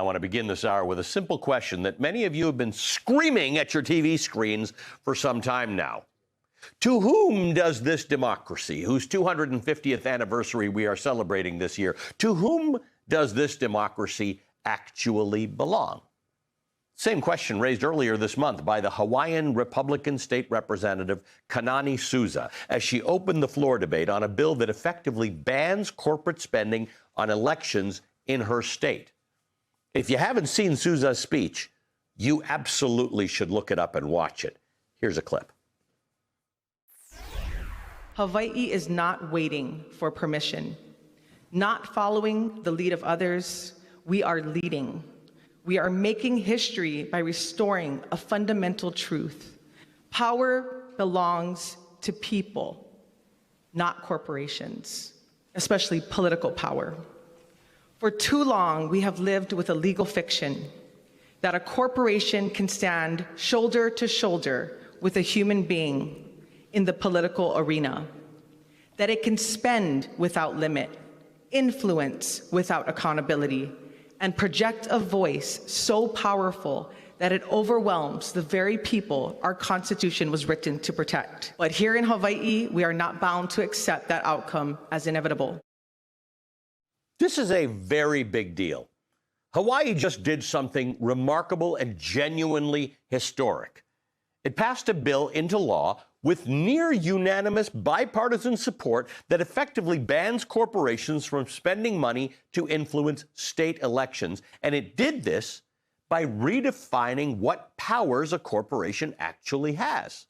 I want to begin this hour with a simple question that many of you have been screaming at your TV screens for some time now. To whom does this democracy, whose 250th anniversary we are celebrating this year, to whom does this democracy actually belong? Same question raised earlier this month by the Hawaiian Republican State Representative Kanani Souza as she opened the floor debate on a bill that effectively bans corporate spending on elections in her state. If you haven't seen Souza's speech, you absolutely should look it up and watch it. Here's a clip. Hawaii is not waiting for permission, not following the lead of others. We are leading. We are making history by restoring a fundamental truth. Power belongs to people, not corporations, especially political power. For too long, we have lived with a legal fiction that a corporation can stand shoulder to shoulder with a human being in the political arena, that it can spend without limit, influence without accountability, and project a voice so powerful that it overwhelms the very people our Constitution was written to protect. But here in Hawaii, we are not bound to accept that outcome as inevitable. This is a very big deal. Hawaii just did something remarkable and genuinely historic. It passed a bill into law with near unanimous bipartisan support that effectively bans corporations from spending money to influence state elections. And it did this by redefining what powers a corporation actually has.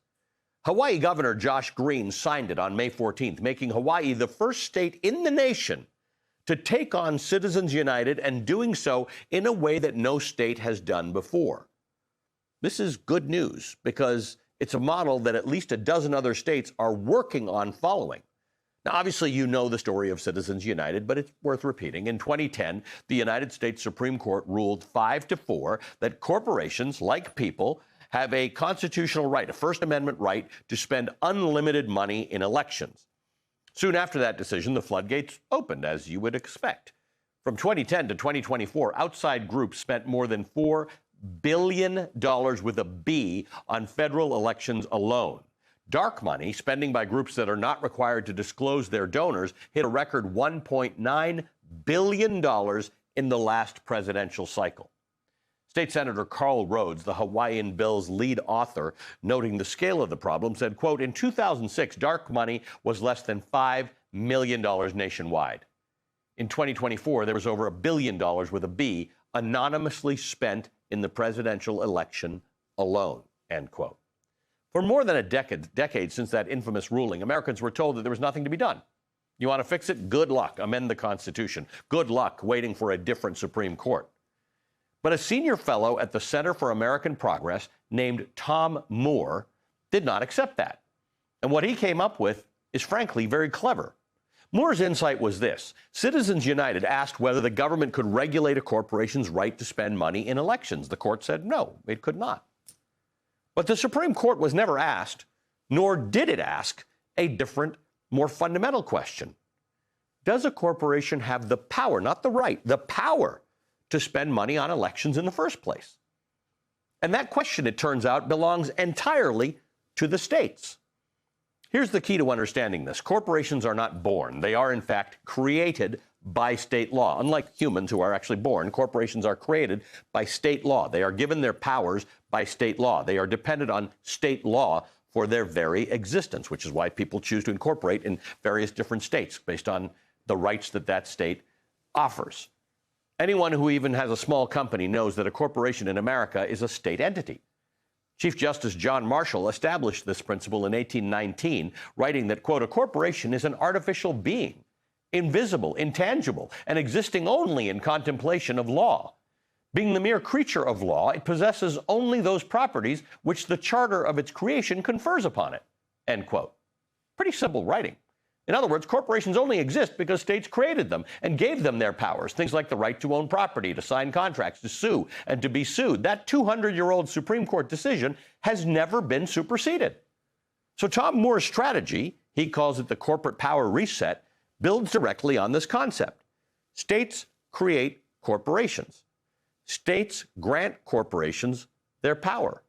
Hawaii Governor Josh Green signed it on May 14th, making Hawaii the first state in the nation to take on Citizens United and doing so in a way that no state has done before. This is good news because it's a model that at least a dozen other states are working on following. Now, obviously, you know the story of Citizens United, but it's worth repeating. In 2010, the United States Supreme Court ruled 5-4 that corporations, like people, have a constitutional right, a First Amendment right, to spend unlimited money in elections. Soon after that decision, the floodgates opened, as you would expect. From 2010 to 2024, outside groups spent more than $4 billion with a B on federal elections alone. Dark money, spending by groups that are not required to disclose their donors, hit a record $1.9 billion in the last presidential cycle. State Senator Carl Rhodes, the Hawaiian bill's lead author, noting the scale of the problem, said, quote, in 2006, dark money was less than $5 million nationwide. In 2024, there was over $1 billion with a B anonymously spent in the presidential election alone, end quote. For more than a decade since that infamous ruling, Americans were told that there was nothing to be done. You want to fix it? Good luck. Amend the Constitution. Good luck waiting for a different Supreme Court. But a senior fellow at the Center for American Progress named Tom Moore did not accept that. And what he came up with is frankly very clever. Moore's insight was this. Citizens United asked whether the government could regulate a corporation's right to spend money in elections. The court said no, it could not. But the Supreme Court was never asked, nor did it ask, a different, more fundamental question. Does a corporation have the power, not the right, the power to spend money on elections in the first place? And that question, it turns out, belongs entirely to the states. Here's the key to understanding this. Corporations are not born. They are, in fact, created by state law. Unlike humans who are actually born, corporations are created by state law. They are given their powers by state law. They are dependent on state law for their very existence, which is why people choose to incorporate in various different states based on the rights that that state offers. Anyone who even has a small company knows that a corporation in America is a state entity. Chief Justice John Marshall established this principle in 1819, writing that, quote, a corporation is an artificial being, invisible, intangible, and existing only in contemplation of law. Being the mere creature of law, it possesses only those properties which the charter of its creation confers upon it, end quote. Pretty simple writing. In other words, corporations only exist because states created them and gave them their powers, things like the right to own property, to sign contracts, to sue, and to be sued. That 200-year-old Supreme Court decision has never been superseded. So Tom Moore's strategy, he calls it the corporate power reset, builds directly on this concept. States create corporations. States grant corporations their power.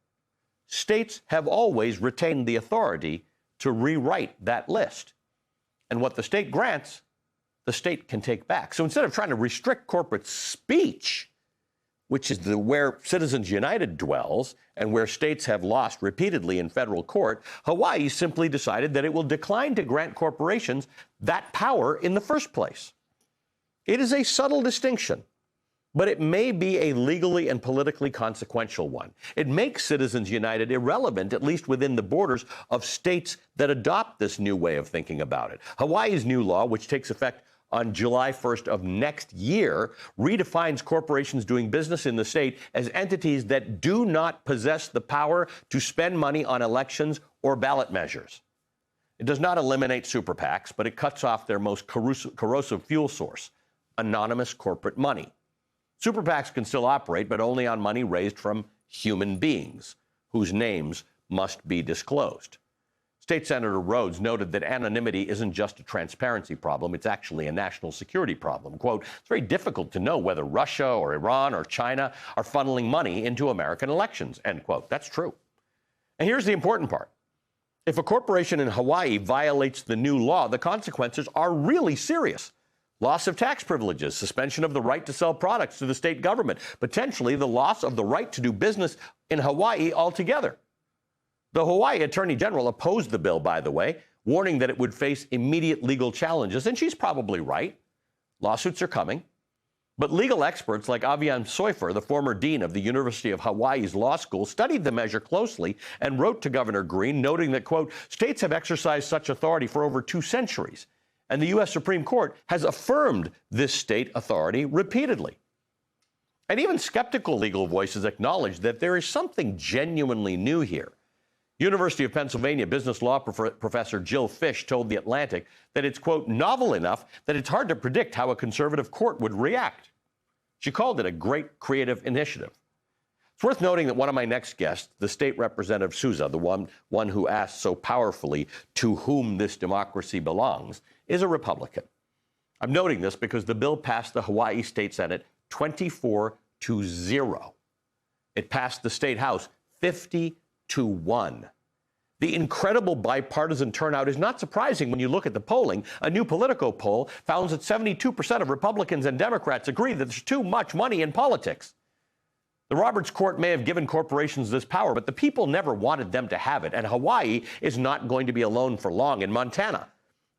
States have always retained the authority to rewrite that list. And what the state grants, the state can take back. So instead of trying to restrict corporate speech, which is where Citizens United dwells and where states have lost repeatedly in federal court, Hawaii simply decided that it will decline to grant corporations that power in the first place. It is a subtle distinction, but it may be a legally and politically consequential one. It makes Citizens United irrelevant, at least within the borders of states that adopt this new way of thinking about it. Hawaii's new law, which takes effect on July 1st of next year, redefines corporations doing business in the state as entities that do not possess the power to spend money on elections or ballot measures. It does not eliminate super PACs, but it cuts off their most corrosive fuel source, anonymous corporate money. Super PACs can still operate, but only on money raised from human beings, whose names must be disclosed. State Senator Rhodes noted that anonymity isn't just a transparency problem, it's actually a national security problem. Quote, it's very difficult to know whether Russia or Iran or China are funneling money into American elections, end quote. That's true. And here's the important part. If a corporation in Hawaii violates the new law, the consequences are really serious. Loss of tax privileges, suspension of the right to sell products to the state government, potentially the loss of the right to do business in Hawaii altogether. The Hawaii Attorney General opposed the bill, by the way, warning that it would face immediate legal challenges, and she's probably right. Lawsuits are coming. But legal experts like Avian Soifer, the former dean of the University of Hawaii's law school, studied the measure closely and wrote to Governor Green, noting that, quote, states have exercised such authority for over 2 centuries, and the U.S. Supreme Court has affirmed this state authority repeatedly. And even skeptical legal voices acknowledge that there is something genuinely new here. University of Pennsylvania business law professor Jill Fish told The Atlantic that it's, quote, novel enough that it's hard to predict how a conservative court would react. She called it a great creative initiative. It's worth noting that one of my next guests, the state representative Souza, the one who asked so powerfully to whom this democracy belongs, is a Republican. I'm noting this because the bill passed the Hawaii State Senate 24-0. It passed the State House 50-1. The incredible bipartisan turnout is not surprising when you look at the polling. A new Politico poll found that 72% of Republicans and Democrats agree that there's too much money in politics. The Roberts Court may have given corporations this power, but the people never wanted them to have it, and Hawaii is not going to be alone for long. In Montana,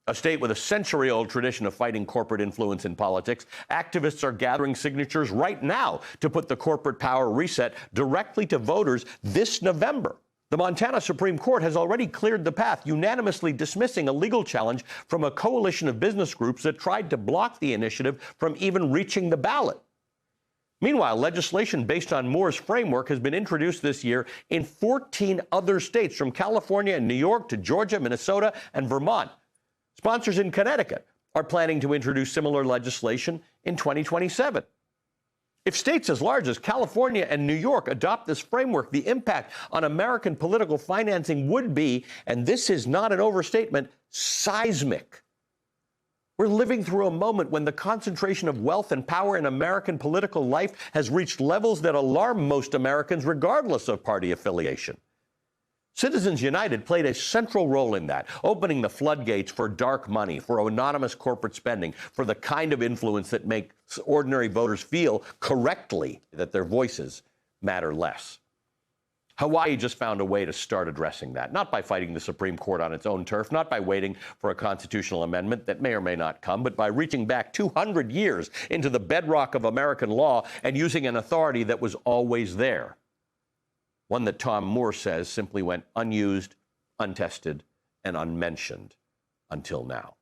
a state with a century-old tradition of fighting corporate influence in politics, activists are gathering signatures right now to put the corporate power reset directly to voters this November. The Montana Supreme Court has already cleared the path, unanimously dismissing a legal challenge from a coalition of business groups that tried to block the initiative from even reaching the ballot. Meanwhile, legislation based on Moore's framework has been introduced this year in 14 other states, from California and New York to Georgia, Minnesota, and Vermont. Sponsors in Connecticut are planning to introduce similar legislation in 2027. If states as large as California and New York adopt this framework, the impact on American political financing would be, and this is not an overstatement, seismic. We're living through a moment when the concentration of wealth and power in American political life has reached levels that alarm most Americans, regardless of party affiliation. Citizens United played a central role in that, opening the floodgates for dark money, for anonymous corporate spending, for the kind of influence that makes ordinary voters feel correctly that their voices matter less. Hawaii just found a way to start addressing that, not by fighting the Supreme Court on its own turf, not by waiting for a constitutional amendment that may or may not come, but by reaching back 200 years into the bedrock of American law and using an authority that was always there. One that Tom Moore says simply went unused, untested, and unmentioned until now.